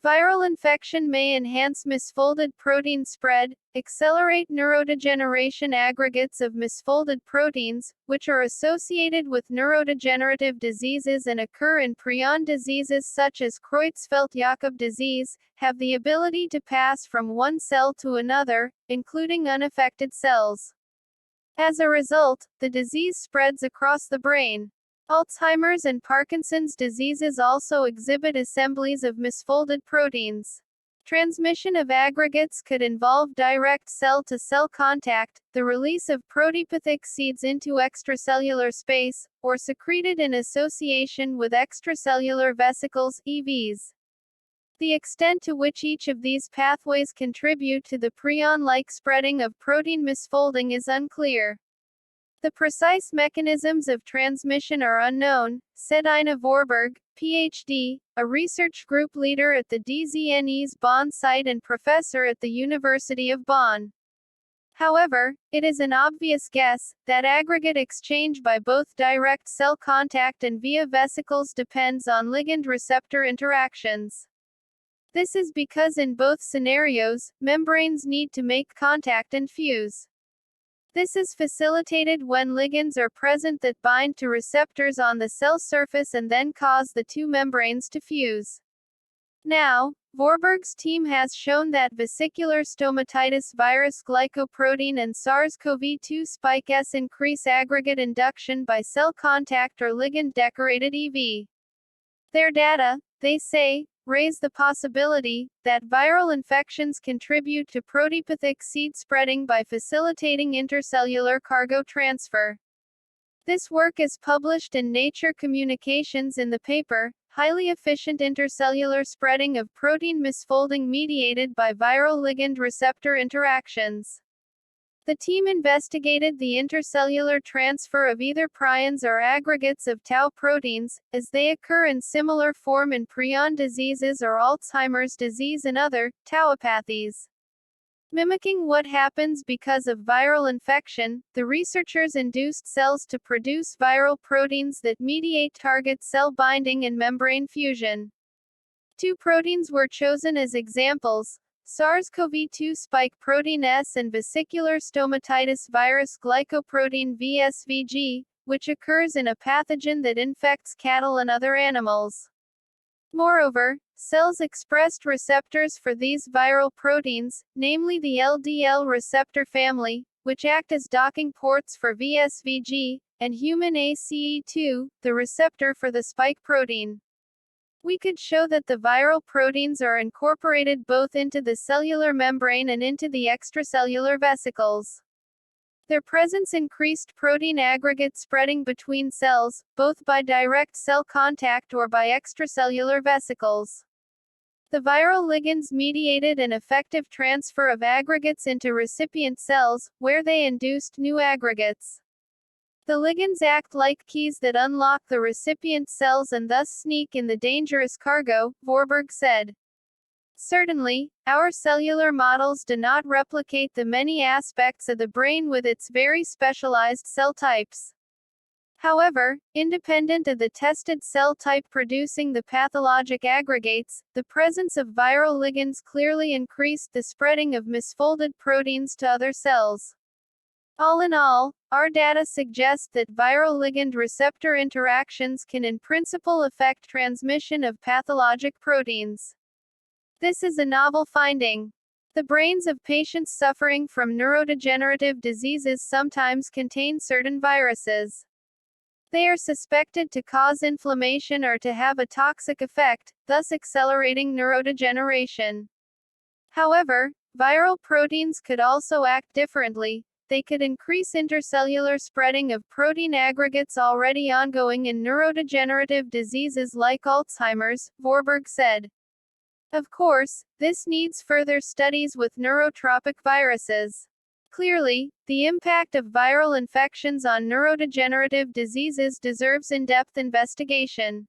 Viral infection may enhance misfolded protein spread, accelerate neurodegeneration. Aggregates of misfolded proteins, which are associated with neurodegenerative diseases and occur in prion diseases such as Creutzfeldt-Jakob disease, have the ability to pass from one cell to another, including unaffected cells. As a result, the disease spreads across the brain. Alzheimer's and Parkinson's diseases also exhibit assemblies of misfolded proteins. Transmission of aggregates could involve direct cell-to-cell contact, the release of proteopathic seeds into extracellular space, or secreted in association with extracellular vesicles, EVs. The extent to which each of these pathways contribute to the prion-like spreading of protein misfolding is unclear. The precise mechanisms of transmission are unknown, said Ina Vorberg, Ph.D., a research group leader at the DZNE's Bonn site and professor at the University of Bonn. However, it is an obvious guess that aggregate exchange by both direct cell contact and via vesicles depends on ligand-receptor interactions. This is because in both scenarios, membranes need to make contact and fuse. This is facilitated when ligands are present that bind to receptors on the cell surface and then cause the two membranes to fuse. Now, Vorberg's team has shown that vesicular stomatitis virus glycoprotein and SARS-CoV-2 spike S increase aggregate induction by cell contact or ligand-decorated EV. Their data, they say, raise the possibility that viral infections contribute to proteopathic seed spreading by facilitating intercellular cargo transfer. This work is published in Nature Communications in the paper, Highly Efficient Intercellular Spreading of Protein Misfolding Mediated by Viral Ligand-Receptor Interactions. The team investigated the intercellular transfer of either prions or aggregates of tau proteins, as they occur in similar form in prion diseases or Alzheimer's disease and other tauopathies. Mimicking what happens because of viral infection, the researchers induced cells to produce viral proteins that mediate target cell binding and membrane fusion. Two proteins were chosen as examples: SARS-CoV-2 spike protein S and vesicular stomatitis virus glycoprotein VSVG, which occurs in a pathogen that infects cattle and other animals. Moreover, cells expressed receptors for these viral proteins, namely the LDL receptor family, which act as docking ports for VSVG, and human ACE2, the receptor for the spike protein. We could show that the viral proteins are incorporated both into the cellular membrane and into the extracellular vesicles. Their presence increased protein aggregate spreading between cells, both by direct cell contact or by extracellular vesicles. The viral ligands mediated an effective transfer of aggregates into recipient cells, where they induced new aggregates. The ligands act like keys that unlock the recipient cells and thus sneak in the dangerous cargo, Vorberg said. Certainly, our cellular models do not replicate the many aspects of the brain with its very specialized cell types. However, independent of the tested cell type producing the pathologic aggregates, the presence of viral ligands clearly increased the spreading of misfolded proteins to other cells. All in all, our data suggest that viral ligand-receptor interactions can in principle affect transmission of pathologic proteins. This is a novel finding. The brains of patients suffering from neurodegenerative diseases sometimes contain certain viruses. They are suspected to cause inflammation or to have a toxic effect, thus accelerating neurodegeneration. However, viral proteins could also act differently. They could increase intercellular spreading of protein aggregates already ongoing in neurodegenerative diseases like Alzheimer's, Vorberg said. Of course, this needs further studies with neurotropic viruses. Clearly, the impact of viral infections on neurodegenerative diseases deserves in-depth investigation.